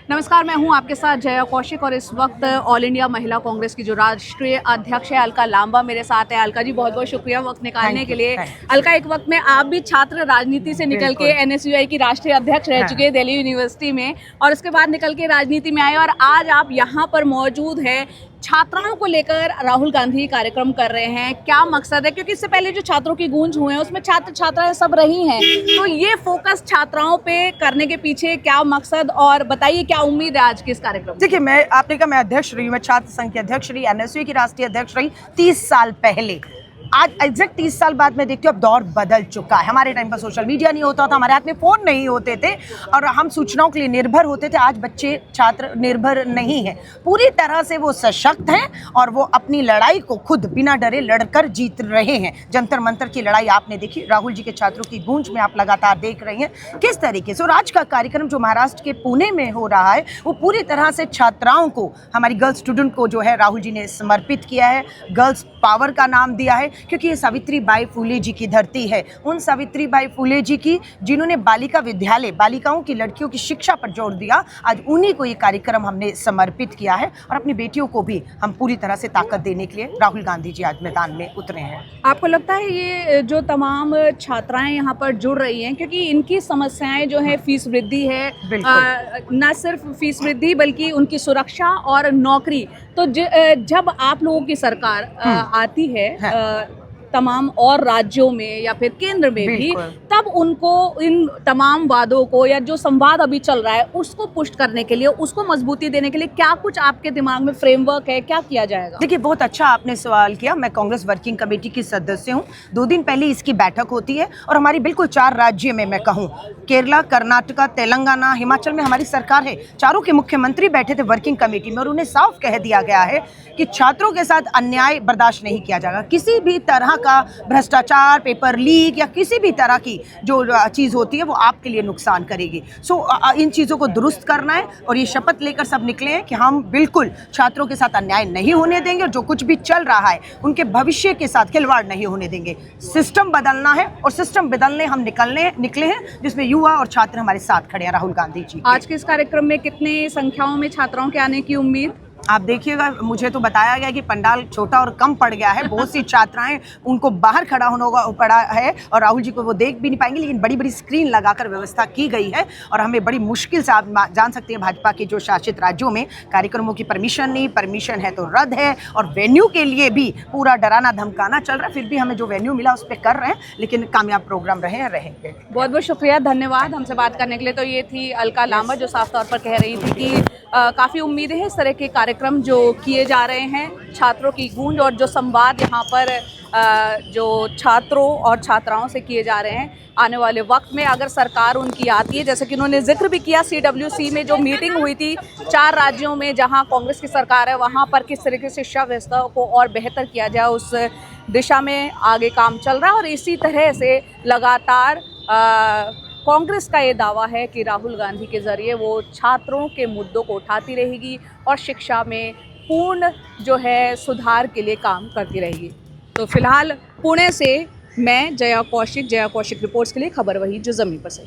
नमस्कार, मैं हूं आपके साथ जया कौशिक और इस वक्त ऑल इंडिया महिला कांग्रेस की जो राष्ट्रीय अध्यक्ष है अलका लांबा मेरे साथ है। अलका जी, बहुत बहुत शुक्रिया वक्त निकालने के लिए। अलका, एक वक्त में आप भी छात्र राजनीति से निकल के एनएसयूआई की राष्ट्रीय अध्यक्ष रह चुके हैं दिल्ली यूनिवर्सिटी में, और उसके बाद निकल के राजनीति में आए और आज आप यहाँ पर मौजूद हैं। छात्राओं को लेकर राहुल गांधी कार्यक्रम कर रहे हैं, क्या मकसद है? क्योंकि इससे पहले जो छात्रों की गूंज हुए हैं उसमें छात्र छात्राएं सब रही हैं, तो ये फोकस छात्राओं पे करने के पीछे क्या मकसद, और बताइए क्या उम्मीद है आज के इस कार्यक्रम? देखिए, आपने कहा मैं अध्यक्ष रही हूँ, मैं छात्र संघ की अध्यक्ष रही, एनएसयूआई की राष्ट्रीय अध्यक्ष रही 30 साल पहले। आज एग्जैक्ट 30 साल बाद मैं देखती हूँ अब दौर बदल चुका है। हमारे टाइम पर सोशल मीडिया नहीं होता था, हमारे हाथ में फ़ोन नहीं होते थे और हम सूचनाओं के लिए निर्भर होते थे। आज बच्चे छात्र निर्भर नहीं हैं, पूरी तरह से वो सशक्त हैं और वो अपनी लड़ाई को खुद बिना डरे लड़कर जीत रहे हैं। जंतर मंतर की लड़ाई आपने देखी, राहुल जी के छात्रों की गूंज में आप लगातार देख रही हैं किस तरीके से। और आज का कार्यक्रम जो महाराष्ट्र के पुणे में हो रहा है वो पूरी तरह से छात्राओं को, हमारी गर्ल्स स्टूडेंट को जो है राहुल जी ने समर्पित किया है। गर्ल्स पावर का नाम दिया है क्योंकि ये सावित्री बाई फुले जी की धरती है। उन सावित्री बाई फुले जी की जिन्होंने बालिका विद्यालय, बालिकाओं की, लड़कियों की शिक्षा पर जोर दिया, आज उन्हीं को ये कार्यक्रम हमने समर्पित किया है। और अपनी बेटियों को भी हम पूरी तरह से ताकत देने के लिए राहुल गांधी जी आज मैदान में उतरे हैं। आपको लगता है ये जो तमाम छात्राएं यहाँ पर जुड़ रही हैं, क्योंकि इनकी समस्याएं जो है फीस वृद्धि है, न सिर्फ फीस वृद्धि बल्कि उनकी सुरक्षा और नौकरी, तो जब आप लोगों की सरकार आती है तमाम और राज्यों में या फिर केंद्र में भी, तब उनको इन तमाम वादों को या जो संवाद अभी चल रहा है उसको पुष्ट करने के लिए, उसको मजबूती देने के लिए क्या कुछ आपके दिमाग में फ्रेमवर्क है, क्या किया जाएगा? देखिए, बहुत अच्छा आपने सवाल किया। मैं कांग्रेस वर्किंग कमेटी की सदस्य हूँ। 2 दिन पहले इसकी बैठक होती है और हमारी बिल्कुल 4 राज्य में, मैं कहूँ केरला, कर्नाटका, तेलंगाना, हिमाचल में हमारी सरकार है। चारों के मुख्यमंत्री बैठे थे वर्किंग कमेटी में और उन्हें साफ कह दिया गया है कि छात्रों के साथ अन्याय बर्दाश्त नहीं किया जाएगा। किसी भी तरह का भ्रष्टाचार, पेपर लीक या किसी भी तरह की जो चीज़ होती है वो आपके लिए नुकसान करेगी। इन चीज़ों को दुरुस्त करना है और ये शपथ लेकर सब निकले हैं कि हम बिल्कुल छात्रों के साथ अन्याय नहीं होने देंगे और जो कुछ भी चल रहा है उनके भविष्य के साथ खिलवाड़ नहीं होने देंगे। सिस्टम बदलना है और सिस्टम बदलने हम निकले हैं, जिसमें युवा और छात्र हमारे साथ खड़े हैं राहुल गांधी जी। आज के इस कार्यक्रम में कितने संख्याओं में छात्राओं के आने की उम्मीद? आप देखिएगा, मुझे तो बताया गया कि पंडाल छोटा और कम पड़ गया है। बहुत सी छात्राएं, उनको बाहर खड़ा होना पड़ा है और राहुल जी को वो देख भी नहीं पाएंगे, लेकिन बड़ी बड़ी स्क्रीन लगाकर व्यवस्था की गई है। और हमें बड़ी मुश्किल से, आप जान सकते हैं भाजपा के जो शासित राज्यों में कार्यक्रमों की परमिशन नहीं, परमिशन है तो रद्द है, और वेन्यू के लिए भी पूरा डराना धमकाना चल रहा है। फिर भी हमें जो वेन्यू मिला उस पर कर रहे हैं, लेकिन कामयाब प्रोग्राम रहेंगे। बहुत बहुत शुक्रिया, धन्यवाद हमसे बात करने के लिए। तो ये थी अलका लांबा जो साफ तौर पर कह रही थी कि काफ़ी उम्मीदें हैं इस तरह के कार्यक्रम जो किए जा रहे हैं, छात्रों की गूंज और जो संवाद यहाँ पर जो छात्रों और छात्राओं से किए जा रहे हैं। आने वाले वक्त में अगर सरकार उनकी आती है, जैसे कि उन्होंने जिक्र भी किया CWC में जो मीटिंग हुई थी 4 राज्यों में जहाँ कांग्रेस की सरकार है, वहाँ पर किस तरीके से शिक्षा व्यवस्था को और बेहतर किया जाए उस दिशा में आगे काम चल रहा है। और इसी तरह से लगातार कांग्रेस का ये दावा है कि राहुल गांधी के ज़रिए वो छात्रों के मुद्दों को उठाती रहेगी और शिक्षा में पूर्ण जो है सुधार के लिए काम करती रहेगी। तो फिलहाल पुणे से मैं जया कौशिक रिपोर्ट्स के लिए खबर वही जो ज़मीन पर से।